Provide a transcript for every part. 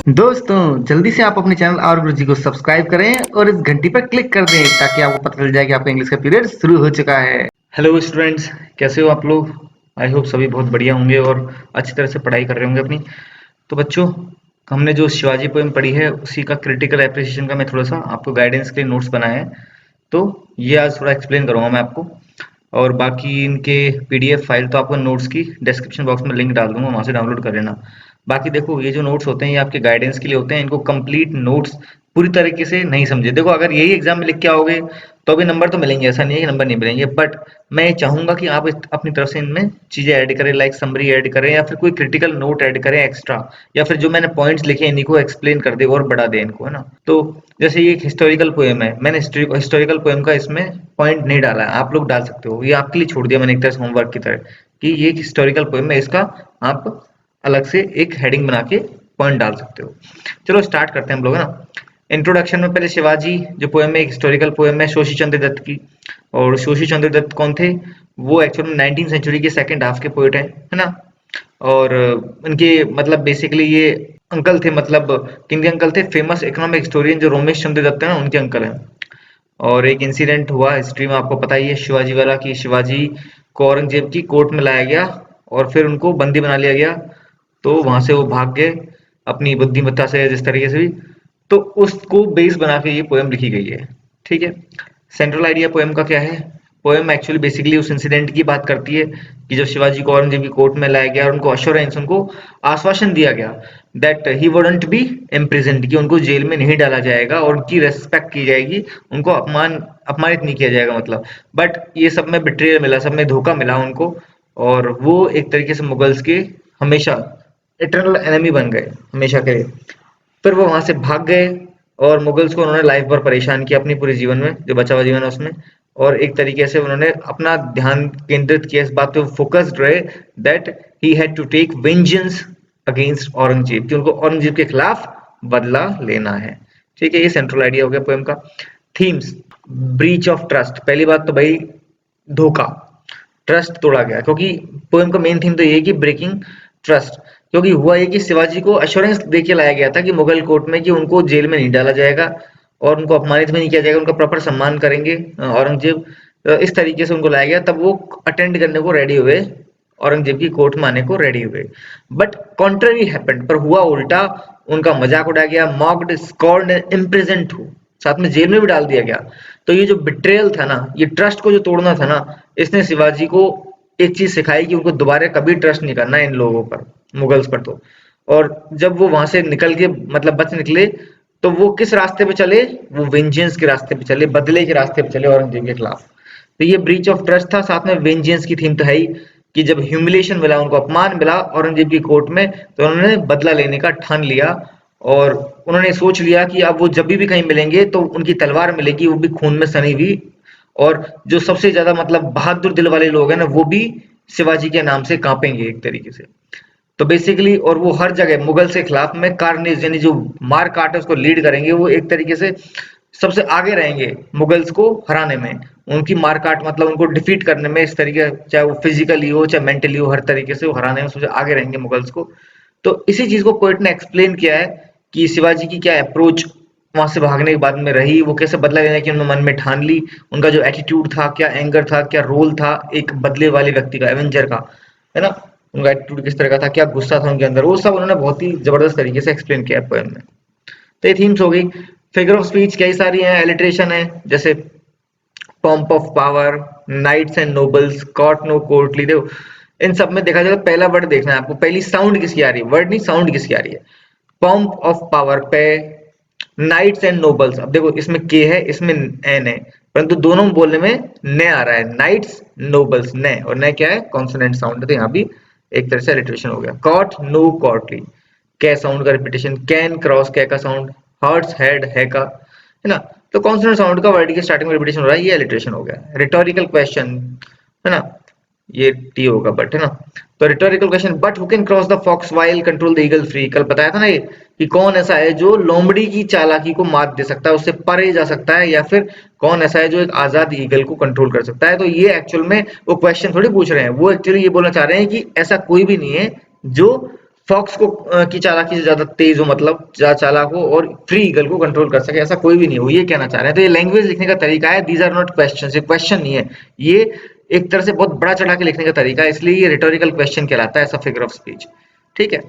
दोस्तों, जल्दी से आप अपने चैनल और गुरुजी को सब्सक्राइब करें और इस घंटी पर क्लिक कर दें ताकि आपको पता चल जाए कि आपका इंग्लिश का पीरियड शुरू हो चुका है। हेलो स्टूडेंट्स, कैसे हो आप लोग? आई होप सभी बहुत बढ़िया होंगे और अच्छी तरह से पढ़ाई कर रहे होंगे अपनी। तो बच्चों, हमने जो शिवाजी पोएम पढ़ी है उसी का क्रिटिकल एप्रिसिएशन का मैं थोड़ा सा आपको गाइडेंस के लिए नोट्स बनाए हैं। तो ये आज थोड़ा एक्सप्लेन करूंगा मैं आपको, और बाकी इनके पीडीएफ फाइल तो आपको नोट्स की डिस्क्रिप्शन बॉक्स में लिंक डाल दूंगा, वहां से डाउनलोड कर लेना। बाकी देखो, ये जो नोट्स होते हैं ये आपके गाइडेंस के लिए होते हैं, इनको कंप्लीट नोट्स पूरी तरीके से नहीं समझे। देखो, अगर यही एग्जाम में लिख के आओगे तो भी नंबर तो मिलेंगे, ऐसा नहीं है कि नंबर नहीं मिलेंगे, बट मैं चाहूंगा कि आप अपनी तरफ से इनमें चीजें ऐड करें, लाइक समरी ऐड करें या फिर कोई क्रिटिकल नोट ऐड करें एक्स्ट्रा, या फिर जो मैंने पॉइंट्स लिखे हैं इन्हीं को एक्सप्लेन कर दे और बढ़ा दे इनको, है ना। तो जैसे ये एक हिस्टोरिकल पोएम है, मैंने हिस्टोरिकल पोएम का इसमें पॉइंट नहीं डाला है, आप लोग डाल सकते हो, ये आपके लिए छोड़ दिया मैंने एक तरह से होमवर्क की तरह, कि ये एक हिस्टोरिकल पोएम है, इसका आप अलग से एक हेडिंग बना के पॉइंट डाल सकते हो। चलो स्टार्ट करते हैं हम लोग, है ना। इंट्रोडक्शन में पहले शिवाजी जो पोएम है, एक हिस्टोरिकल पोएम है शोशी चंद्र दत्त की। और शोशी चंद्र दत्त कौन थे? वो एक्चुअली 19वीं सेंचुरी के सेकंड हाफ के पोएट है ना। और उनके मतलब बेसिकली ये अंकल थे, मतलब किनके अंकल थे? फेमस इकोनॉमिक हिस्टोरियन जो रोमेश चंद्र दत्त है ना, उनके अंकल हैं। और एक इंसिडेंट हुआ हिस्ट्री में, आपको पता ही है शिवाजी वाला, कि शिवाजी को औरंगजेब की कोर्ट में लाया गया और फिर उनको बंदी बना लिया गया। तो वहां से वो भाग गए अपनी बुद्धिमत्ता से, जिस तरीके से भी। तो उसको बेस बना के ये पोएम लिखी गई है, ठीक है। सेंट्रल आइडिया पोएम का क्या है? पोएम एक्चुअली बेसिकली उस इंसिडेंट की बात करती है कि जब शिवाजी को औरंगजेब की कोर्ट में लाया गया और उनको अश्योरेंस, उनको आश्वासन दिया गया that he wouldn't be imprisoned, कि उनको जेल में नहीं डाला जाएगा और उनकी रेस्पेक्ट की जाएगी, उनको अपमानित नहीं किया जाएगा, मतलब। बट ये सब में बिट्रेयल मिला, सब में धोखा मिला उनको, और वो एक तरीके से मुगल्स के हमेशा इटर्नल एनिमी बन गए, हमेशा के लिए। फिर वो वहां से भाग गए और मुगल्स को उन्होंने लाइफ भर परेशान किया अपनी पूरे जीवन में, जो बचा हुआ जीवन है उसमें। और एक तरीके से उन्होंने अपना ध्यान केंद्रित किया इस बात पे, फोकस्ड रहे that he had to take vengeance against Aurangzeb, कि उनको औरंगजेब के खिलाफ बदला लेना है, ठीक है। ये सेंट्रल आइडिया हो गया पोएम का। थीम्स: ब्रीच ऑफ ट्रस्ट, पहली बात तो भाई धोखा, ट्रस्ट तोड़ा गया, क्योंकि पोएम का मेन थीम तो ये है कि ब्रेकिंग ट्रस्ट। क्योंकि हुआ ये कि शिवाजी को अश्योरेंस देके लाया गया था कि मुगल कोर्ट में, कि उनको जेल में नहीं डाला जाएगा और उनको अपमानित भी नहीं किया जाएगा, उनका प्रॉपर सम्मान करेंगे औरंगजेब। इस तरीके से उनको लाया गया, तब वो अटेंड करने को रेडी हुए, औरंगजेब की कोर्ट में आने को रेडी हुए। बट कॉन्ट्ररी हैपेंड, पर हुआ उल्टा, उनका मजाक उड़ाया गया, मॉक्ड, स्कॉर्ड, इम्प्रिजन्ड, साथ में जेल में भी डाल दिया गया। तो ये जो बिट्रेयल था ना, ये ट्रस्ट को जो तोड़ना था ना, इसने शिवाजी को एक चीज सिखाई कि उनको दोबारा कभी ट्रस्ट नहीं करना इन लोगों पर, मुगल्स पर। तो और जब वो वहां से निकल के मतलब बच निकले, तो वो किस रास्ते पे चले? वो वेंजेंस के रास्ते पे चले, बदले के रास्ते पे चले औरंगजेब के खिलाफ। तो ये ब्रीच ऑफ ट्रस्ट था, साथ में वेंजेंस की थीम तो है ही, कि जब ह्यूमिलेशन मिला, उनको अपमान मिला औरंगजेब की कोर्ट में, तो उन्होंने बदला लेने का ठान लिया। और उन्होंने सोच लिया कि अब वो जब भी कहीं मिलेंगे तो उनकी तलवार मिलेगी, वो भी खून में सनी हुई। और जो सबसे ज्यादा मतलब बहादुर दिल वाले लोग हैं ना, वो भी शिवाजी के नाम से कांपेंगे एक तरीके से। तो बेसिकली, और वो हर जगह मुगल के खिलाफ में कार्नेज, यानी जो मार काट है उसको लीड करेंगे, वो एक तरीके से सबसे आगे रहेंगे मुगल्स को हराने में, उनकी मार काट मतलब उनको डिफीट करने में, इस तरीके, चाहे वो फिजिकली हो चाहे मेंटली हो, हर तरीके से वो हराने में सबसे आगे रहेंगे मुगल्स को। तो इसी चीज को पोइट ने एक्सप्लेन किया है कि शिवाजी की क्या अप्रोच वहां से भागने के बाद में रही, वो कैसे बदला लेने की उन्होंने मन में ठान ली, उनका जो एटीट्यूड था, क्या एंगर था, क्या रोल था एक बदले वाले व्यक्ति का, एवेंजर का, है ना। उनका एटीट्यूड किस तरह का था, क्या गुस्सा था उनके अंदर, वो सब उन्होंने बहुत ही जबरदस्त तरीके से एक्सप्लेन किया है पोएम में। तो ये थीम्स हो गई। फिगर ऑफ स्पीच कई सारी हैं, एलिट्रेशन है, जैसे pomp of power, knights and nobles, caught no courtly. देखो, इन सब में देखा जाए तो पहला वर्ड देखना है आपको, पहली साउंड किसकी आ रही है, वर्ड नहीं, साउंड किसकी आ रही है। पॉम्प ऑफ पावर पे, नाइट्स एंड नोबल्स, अब देखो इसमें के है, इसमें एन है, परंतु दोनों बोलने में न आ रहा है, नाइट्स नोबल्स, न, और न क्या है? कॉन्सोनेंट साउंड, तो यहाँ भी एक तरह से अलिटरेशन हो गया। कॉट नो कॉटली, कै साउंड का रिपीटेशन, कैन क्रॉस कै का साउंड, हर्ट्स हेड है का, है ना। तो कॉन्सोनेंट साउंड का वर्ड की स्टार्टिंग में रिपीटेशन हो रहा है, ये अलिटरेशन हो गया। रिटोरिकल क्वेश्चन, है ना, ये टी होगा बट, है ना। तो rhetorical question, but who can cross the fox while control the eagle free, कल बताया था ना ये, कि कौन ऐसा है जो लोमड़ी की चालाकी को मात दे सकता है, उससे परे जा सकता है, या फिर कौन ऐसा है जो एक आजाद ईगल को कंट्रोल कर सकता है। तो ये एक्चुअल में वो क्वेश्चन थोड़ी पूछ रहे हैं, वो एक्चुअली ये बोलना चाह रहे हैं कि ऐसा कोई भी नहीं है जो फॉक्स को की चालाकी से ज्यादा तेज हो, मतलब ज्यादा चालाक हो और फ्री ईगल को कंट्रोल कर सके, ऐसा कोई भी नहीं हो, ये कहना चाह रहे हैं। तो ये लैंग्वेज लिखने का तरीका है, दीज आर नॉट क्वेश्चन, ये क्वेश्चन नहीं है, ये एक तरह से बहुत बड़ा चढ़ा के लिखने का तरीका है, इसलिए ये रिटोरिकल क्वेश्चन कहलाता है, ऐसा फिगर ऑफ स्पीच। ठीक है।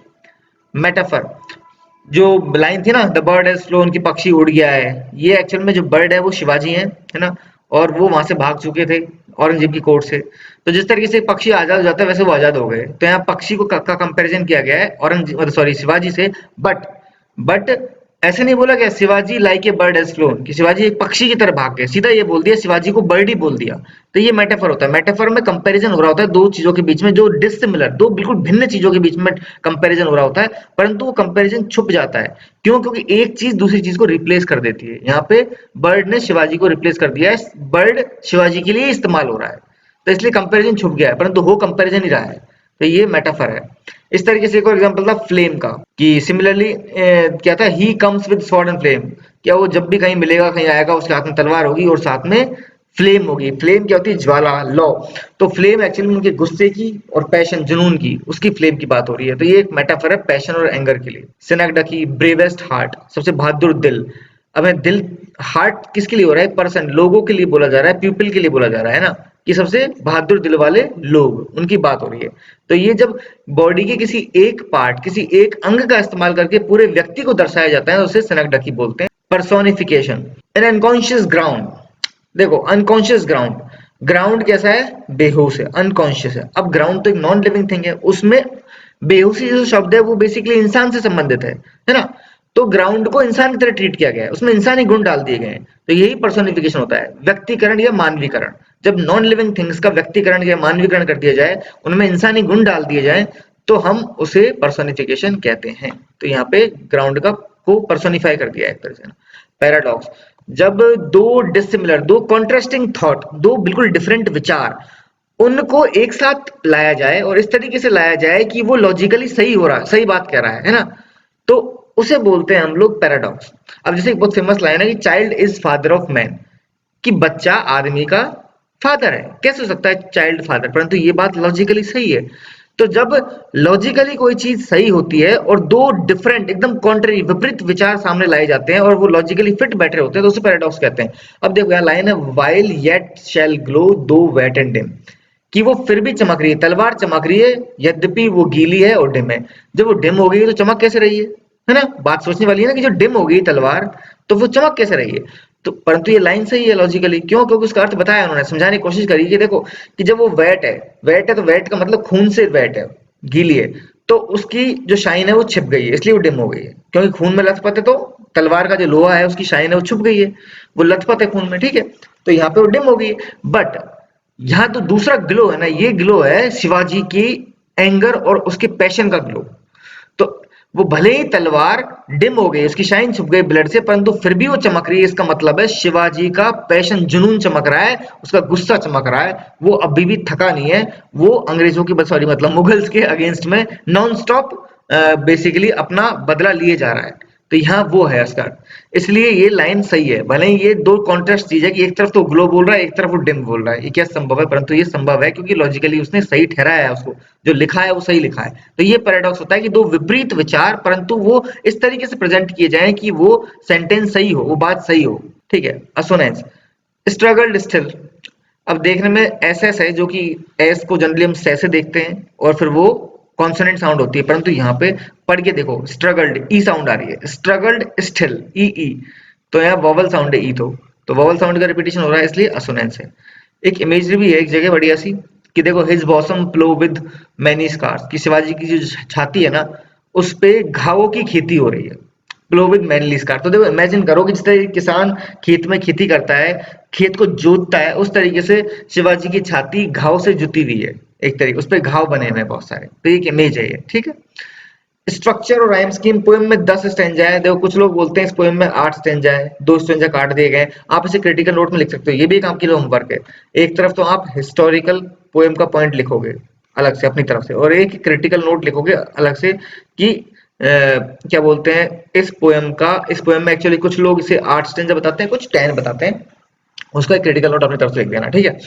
मेटाफर, जो लाइन थी ना, द बर्ड हैज फ्लोन, की पक्षी उड़ गया है, ये एक्चुअल में जो बर्ड है वो शिवाजी है ना, और वो वहां से भाग चुके थे औरंगजेब की कोर्ट से। तो जिस तरीके से पक्षी आजाद हो जाता है वैसे वो आजाद हो गए, तो यहाँ पक्षी को का कंपैरिजन किया गया है औरंगजेब, सॉरी, शिवाजी से। बट ऐसे नहीं बोला गया Shivaji like a bird has phloem, कि शिवाजी एक पक्षी की तरह भाग गए, सीधा ये बोल दिया शिवाजी को बर्ड ही बोल दिया। तो ये मेटाफर होता है, मेटाफर में कंपैरिजन हो रहा होता है दो चीजों के बीच में, जो डिसिमिलर, दो बिल्कुल भिन्न चीजों के बीच में कंपैरिजन हो रहा होता है, परंतु वो कंपैरिजन छुप जाता है। क्यों? क्योंकि एक चीज दूसरी चीज को रिप्लेस कर देती है। यहाँ पे बर्ड ने शिवाजी को रिप्लेस कर दिया है, बर्ड शिवाजी के लिए इस्तेमाल हो रहा है, तो इसलिए कंपैरिजन छुप गया है, परंतु हो कंपैरिजन ही रहा है। तो ये मेटाफर है। इस तरीके से एक और एग्जांपल था फ्लेम का, कि सिमिलरली क्या था, he comes with sword and flame, क्या वो जब भी कहीं मिलेगा, कहीं आएगा, उसके हाथ में तलवार होगी और साथ में फ्लेम होगी। फ्लेम क्या होती है? ज्वाला, लौ। तो फ्लेम एक्चुअली में उनके गुस्से की और पैशन, जुनून की, उसकी फ्लेम की बात हो रही है। तो ये एक मेटाफर है पैशन और एंगर के लिए। सिनेक्डकी, ब्रेवेस्ट हार्ट, सबसे बहादुर दिल। अब दिल, हार्ट किसके लिए हो रहा है? पर्सन, लोगों के लिए बोला जा रहा है, पीपल के लिए बोला जा रहा है ना, कि सबसे बहादुर दिल वाले लोग, उनकी बात हो रही है। तो ये जब बॉडी के किसी एक पार्ट, किसी एक अंग का इस्तेमाल करके पूरे व्यक्ति को दर्शाया जाता है तो उसे सिनेक्डकी बोलते हैं। Personification, N unconscious ground. देखो, अनकॉन्शियस ग्राउंड, ग्राउंड कैसा है? बेहोश है, अनकॉन्शियस है। अब ग्राउंड तो एक नॉन लिविंग थिंग है, उसमें बेहोशी जो शब्द है वो बेसिकली इंसान से संबंधित है ना। तो ग्राउंड को इंसान की तरह ट्रीट किया गया है, उसमें इंसानी गुण डाल दिए गए हैं, तो यही पर्सोनिफिकेशन होता है, व्यक्तिकरण या मानवीकरण। जब नॉन लिविंग थिंग्स का व्यक्तिकरण या मानवीकरण कर दिया जाए, उनमें इंसानी गुण डाल दिए जाए, तो हम उसे पर्सोनिफिकेशन कहते हैं। तो यहाँ पे ग्राउंड का को पर्सोनिफाई कर दिया है एक तरह से। पैराडॉक्स, जब दो डिसिमिलर, दो कॉन्ट्रास्टिंग थॉट, दो बिल्कुल डिफरेंट विचार, उनको एक साथ लाया जाए और इस तरीके से लाया जाए कि वो लॉजिकली सही हो रहा है, सही बात कह रहा है ना, तो उसे बोलते हैं हम लोग पैराडॉक्स। अब जैसे एक बहुत फेमस लाइन है कि child is father of man, कि बच्चा आदमी का फादर है। कैसे हो सकता है चाइल्ड फादर? परंतु ये बात लॉजिकली सही है। तो जब लॉजिकली कोई चीज सही होती है और दो डिफरेंट, एकदम कॉन्ट्ररी, विपरीत विचार सामने लाए जाते हैं और वो लॉजिकली फिट बैठ रहे होते हैं, तो उसे पैराडॉक्स कहते हैं। अब देखो यहाँ लाइन है, वाइल येट शैल ग्लो दो वेट एंड डिम, कि वो फिर भी चमक रही है, तलवार चमक रही है, यद्यपि वो गीली है और डिम है। जब वो डिम हो गई है तो चमक कैसे रही है ना? बात सोचने वाली है ना, कि जो डिम हो गई तलवार, तो वो चमक कैसे रही है? तो परंतु ये लाइन सही है लॉजिकली। क्यों? क्योंकि उसका अर्थ बताया उन्होंने, समझाने की कोशिश करी कि देखो, कि जब वो वेट है, वेट है तो वेट का मतलब खून से वेट है, गीली है, तो उसकी जो शाइन है वो छिप गई है, इसलिए वो डिम हो गई है। क्योंकि खून में लथपथ है, तो तलवार का जो लोहा है उसकी शाइन है वो छुप गई है, वो लथपथ है खून में, ठीक है। तो यहाँ पे वो डिम हो गई है। बट यहाँ तो दूसरा ग्लो है ना, ये ग्लो है शिवाजी की एंगर और उसके पैशन का ग्लो। तो वो भले ही तलवार डिम हो गई, उसकी शाइन छुप गई ब्लड से, परंतु फिर भी वो चमक रही है। इसका मतलब है शिवाजी का पैशन, जुनून चमक रहा है, उसका गुस्सा चमक रहा है, वो अभी भी थका नहीं है, वो अंग्रेजों की, सॉरी, मतलब मुगल्स के अगेंस्ट में नॉन स्टॉप बेसिकली अपना बदला लिए जा रहा है। तो यहाँ वो है उसका, इसलिए ये लाइन सही है। भले ही ये दो कॉन्ट्रास्ट चीज है, कि एक तरफ तो ग्लो बोल रहा है, एक तरफ वो डिम बोल रहा है, ये क्या संभव है? परंतु ये संभव है क्योंकि लॉजिकली उसने सही ठहराया है, उसको जो लिखा है वो सही लिखा है। तो ये पैराडॉक्स होता है कि दो विपरीत विचार, परंतु वो इस तरीके से प्रेजेंट किए जाएं कि वो सेंटेंस सही हो, वो बात सही हो, ठीक है। असोनेंस, स्ट्रगल्ड स्टिल। अब देखने में एस एस है, जो कि एस को जनरली हम से देखते हैं और फिर वो कॉन्सोनेंट साउंड होती है, परंतु यहाँ पे पढ़ के देखो, स्ट्रगल्ड ई साउंड आ रही है, स्ट्रगल्ड स्टिल ई ई, तो यहाँ वॉवल साउंड है ई, तो वॉवल साउंड का रिपीटेशन हो रहा है, इसलिए असोनेंस है। एक इमेजरी भी है एक जगह बढ़िया सी, कि देखो, his bosom plough with many scars, कि शिवाजी की जो छाती है ना, उस पे घावों की खेती हो रही है, प्लो विद मैनली स्कार। तो देखो, इमेजिन करो कि जिस तरह किसान खेत में खेती करता है, खेत को जोतता है, उस तरीके से शिवाजी की छाती घाव से जुती हुई है, एक तरीके उस पे घाव बने हुए हैं बहुत सारे। तो एक इमेज है ये, ठीक है। स्ट्रक्चर और राइम स्कीम, पोएम में 10 स्टैंजा है। देखो, कुछ लोग बोलते हैं इस पोएम में 8 स्टैंजा है, 2 स्टैंजा काट दिए गए। आप इसे क्रिटिकल नोट में लिख सकते हो, ये भी एक आपके लिए होमवर्क है। एक तरफ तो आप हिस्टोरिकल पोएम का पॉइंट लिखोगे अलग से अपनी तरफ से, और एक क्रिटिकल नोट लिखोगे अलग से, कि क्या बोलते हैं इस पोएम में एक्चुअली कुछ लोग इसे 8 स्टैंजा बताते हैं, कुछ 10 बताते हैं। उसका एक क्रिटिकल नोट अपनी तरफ से लिख देना, ठीक है।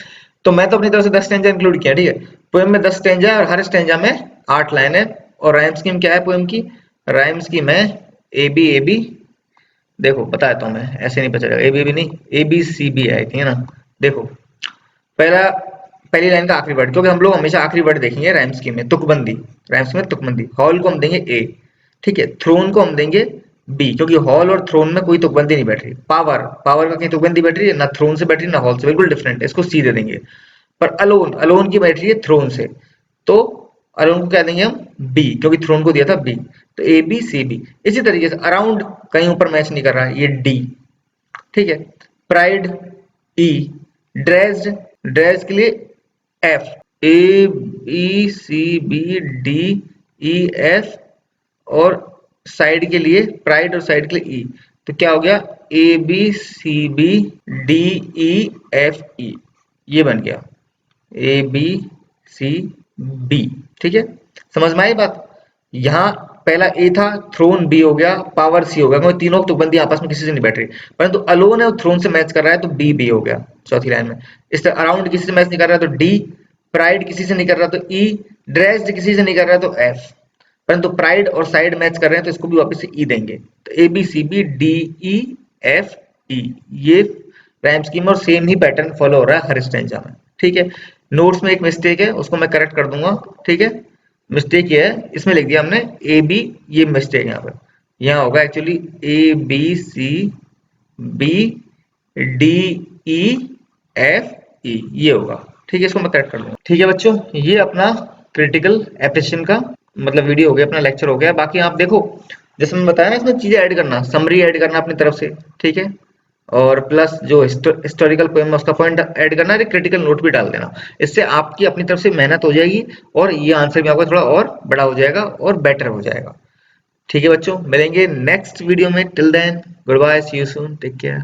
तो मैं तो अपनी तरफ से 10 स्टैंजा इंक्लूड किया, ठीक है। पोएम में 10 स्टैंजा है और हर स्टैंजा में 8 लाइन है, और राइम स्कीम क्या है पोएम की? राइम स्कीम है ए बी ए बी। देखो बताता हूँ मैं, ऐसे नहीं पता चलेगा। ए बी ए बी नहीं, ए बी सी बी है आई थिंक, है ना। देखो पहला, पहली लाइन का आखिरी वर्ड, क्योंकि हम लोग हमेशा आखिरी वर्ड देखेंगे राइम स्कीम में। तुकबंदी, राइम स्कीम में तुकबंदी। हॉल को हम देंगे ए, ठीक है। थ्रोन को हम देंगे बी, क्योंकि हॉल और थ्रोन में कोई तुकबंदी नहीं बैठ रही। पावर, पावर का कहीं तुकबंदी बैठ रही है ना, थ्रोन से बैठ रही है ना हॉल से, बिल्कुल डिफरेंट है, इसको सी दे देंगे। पर अलोन, अलोन की बैठ रही है थ्रोन से, तो अलोन को क्या देंगे हम? बी, क्योंकि थ्रोन को दिया था बी। तो ए बी सी बी। इसी तरीके से अराउंड कहीं ऊपर मैच नहीं कर रहा है, ये डी, ठीक है। प्राइड ई, ड्रेस्ड, ड्रेस के लिए F, A B C B D E F, और साइड के लिए प्राइड और साइड के लिए ई। तो क्या हो गया? A B C B D E F E, ये बन गया ए बी सी बी, ठीक है। समझ में आई बात? यहाँ पहला ए था, थ्रोन बी हो गया, पावर सी हो गया, क्योंकि तीनों तुकबंदी आपस में किसी से नहीं बैठ रही। परंतु अलोन है और थ्रोन से मैच कर रहा है, तो बी बी हो गया चौथी लाइन में। इस तरह अराउंड किसी से मैच नहीं कर रहा है तो डी, प्राइड किसी से नहीं कर रहा तो ई, ड्रेस्ड किसी से नहीं कर रहा तो एफ। परंतु प्राइड और साइड मैच कर रहे हैं तो इसको भी वापस से ई देंगे। तो A B C B D E F E, ये राइम स्कीम और सेम ही पैटर्न फॉलो हो रहा है हर स्टेंजा में, ठीक है। नोट्स में एक मिस्टेक है, उसको मैं करेक्ट कर दूंगा, ठीक है। मिस्टेक ये है, इसमें लिख दिया हमने ए बी, ये मिस्टेक यहाँ पर। यहाँ होगा actually A B C B D E F E, ये होगा, ठीक है। इसको मैं करेक्ट कर दूंगा, ठीक है बच्चों। ये अपना क्रिटिकल एप्रिसिएशन का मतलब वीडियो हो गया, अपना लेक्चर हो गया। बाकी आप देखो, जैसे मैं बताया ना, इसमें चीजें ऐड करना, समरी ऐड करना अपनी तरफ से, ठीक है। और प्लस जो हिस्टोरिकल पोएम है उसका पॉइंट ऐड करना है, क्रिटिकल नोट भी डाल देना। इससे आपकी अपनी तरफ से मेहनत हो जाएगी और ये आंसर भी आपका थोड़ा और बड़ा हो जाएगा और बेटर हो जाएगा, ठीक है बच्चों। मिलेंगे नेक्स्ट वीडियो में, till then goodbye, see you soon, take care.